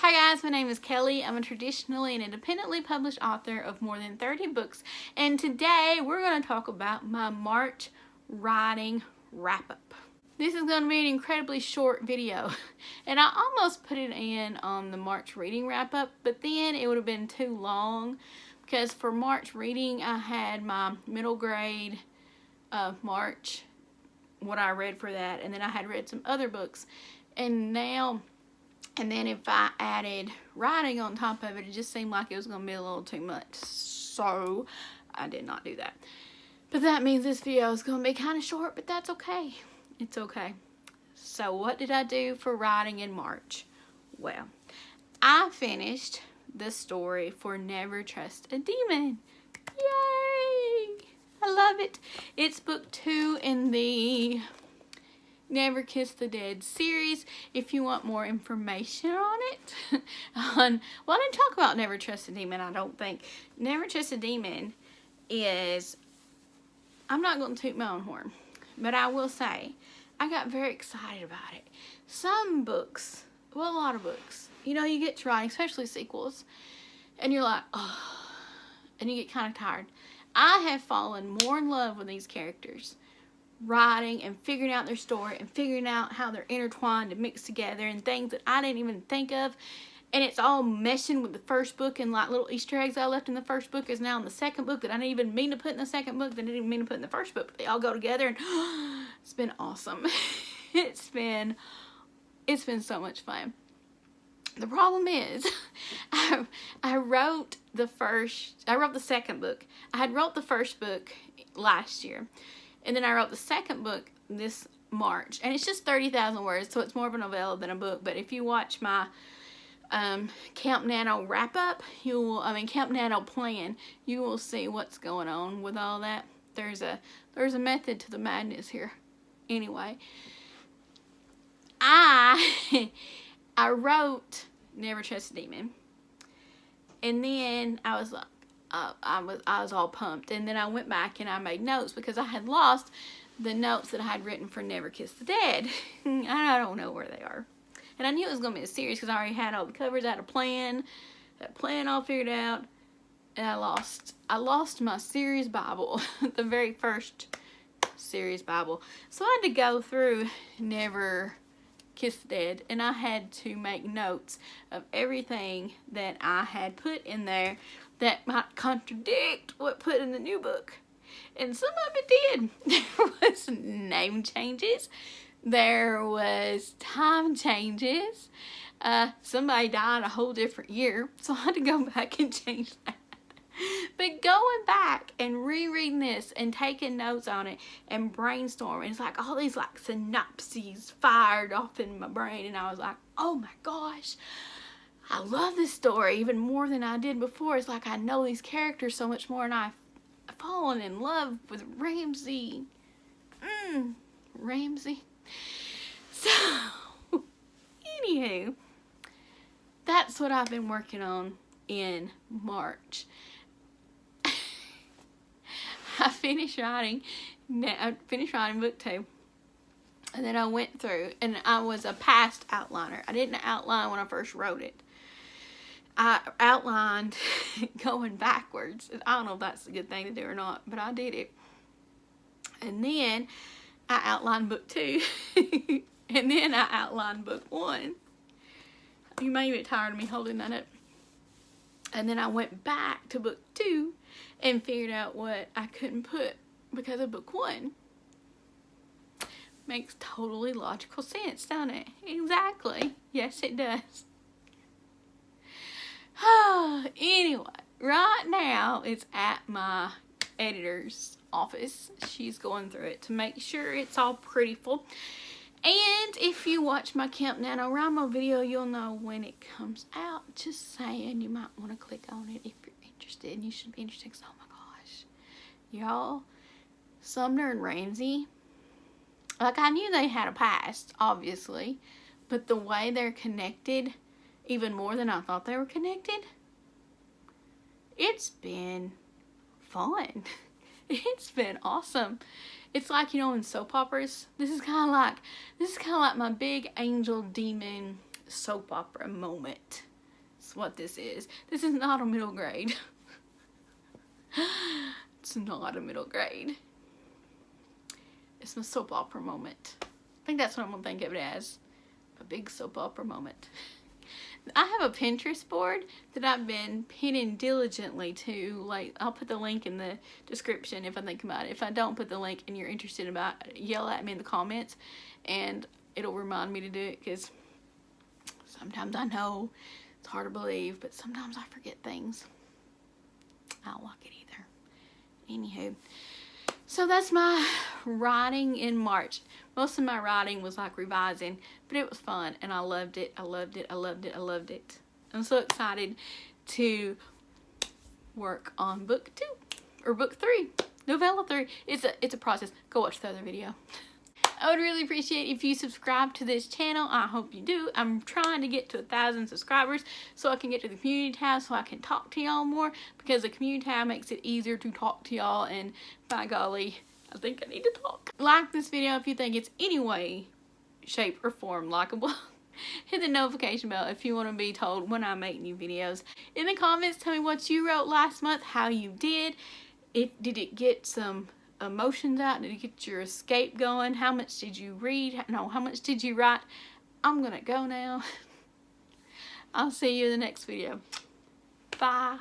Hi guys, my name is Kelly. I'm a traditionally and independently published author of more than 30 books, and today we're going to talk about my March writing wrap-up. This is going to be an incredibly short video, and I almost put it in on the March reading wrap-up, but then it would have been too long because for March reading I had my middle grade March, what I read for that, and then I had read some other books, and then if I added writing on top of it, it just seemed like it was going to be a little too much. So I did not do that. But that means this video is going to be kind of short, but that's okay. It's okay. So what did I do for writing in March? Well, I finished the story for Never Trust a Demon. Yay! I love it. It's book 2 in the Never Kiss the Dead series. If you want more information on it, well, I didn't talk about Never Trust a Demon, I don't think. Never Trust a Demon is, I'm not going to toot my own horn, but I will say, I got very excited about it. Some books, well, a lot of books, you know, you get to writing, especially sequels, and you're like, oh, and you get kind of tired. I have fallen more in love with these characters, writing and figuring out their story and figuring out how they're intertwined and mixed together and things that I didn't even think of, and it's all meshing with the first book, and like little Easter eggs I left in the first book is now in the second book that I didn't even mean to put in the second book, that I didn't even mean to put in the first book, but they all go together, and it's been awesome. It's been so much fun. The problem is, I wrote the second book. I had wrote the first book last year, and then I wrote the second book this March, and it's just 30,000 words, so it's more of a novella than a book. But if you watch my Camp Nano wrap-up, Camp Nano plan, you will see what's going on with all that. There's a method to the madness here. Anyway, I wrote Never Trust a Demon, and then I was like, I was all pumped, and then I went back and I made notes because I had lost the notes that I had written for Never Kiss the Dead. I don't know where they are, and I knew it was going to be a series because I already had all the covers. I had a plan, all figured out, and I lost my series Bible, the very first series Bible. So I had to go through Never Kiss the Dead, and I had to make notes of everything that I had put in there that might contradict what put in the new book. And some of it did. There was name changes. There was time changes. Somebody died a whole different year, so I had to go back and change that. But going back and rereading this and taking notes on it and brainstorming, it's like all these like synopses fired off in my brain, and I was like, oh my gosh, I love this story even more than I did before. It's like I know these characters so much more, and I've fallen in love with Ramsey. Ramsey. So, anywho, that's what I've been working on in March. I finished writing book 2, and then I went through, and I was a past outliner. I didn't outline when I first wrote it. I outlined going backwards. I don't know if that's a good thing to do or not, but I did it. And then I outlined book 2, and then I outlined book 1. You may be tired of me holding that up. And then I went back to book 2 and figured out what I couldn't put because of book 1. Makes totally logical sense, don't it? Exactly. Yes, it does. Anyway, right now it's at my editor's office. She's going through it to make sure it's all prettyful. And if you watch my Camp NaNoWriMo video, you'll know when it comes out. Just saying, you might want to click on it if you're interested. You should be interested because, oh my gosh, y'all, Sumner and Ramsey, like, I knew they had a past, obviously, but the way they're connected, even more than I thought they were connected, it's been fun. It's been awesome. It's like, you know, in soap operas, this is kind of like my big angel demon soap opera moment. That's what this is. This is not a middle grade. It's not a middle grade. It's my soap opera moment. I think that's what I'm gonna think of it as. A big soap opera moment. I have a Pinterest board that I've been pinning diligently to. Like, I'll put the link in the description if I think about it. If I don't put the link and you're interested about it, yell at me in the comments and it'll remind me to do it, because sometimes I know it's hard to believe, but sometimes I forget things. I don't like it either. Anywho, so that's my writing in March. Most of my writing was like revising, but it was fun and I loved it. I loved it. I loved it. I loved it. I'm so excited to work on book 2 or book 3, novella 3. It's a process. Go watch the other video. I would really appreciate if you subscribe to this channel. I hope you do. I'm trying to get to 1,000 subscribers so I can get to the community tab so I can talk to y'all more, because the community tab makes it easier to talk to y'all, and by golly, I think I need to talk. Like this video if you think it's any way, shape, or form likable. Hit the notification bell if you want to be told when I make new videos. In the comments, tell me what you wrote last month, how you did. Did it get some emotions out? Did you get your escape going? How much did you read? No, how much did you write? I'm gonna go now. I'll see you in the next video. Bye.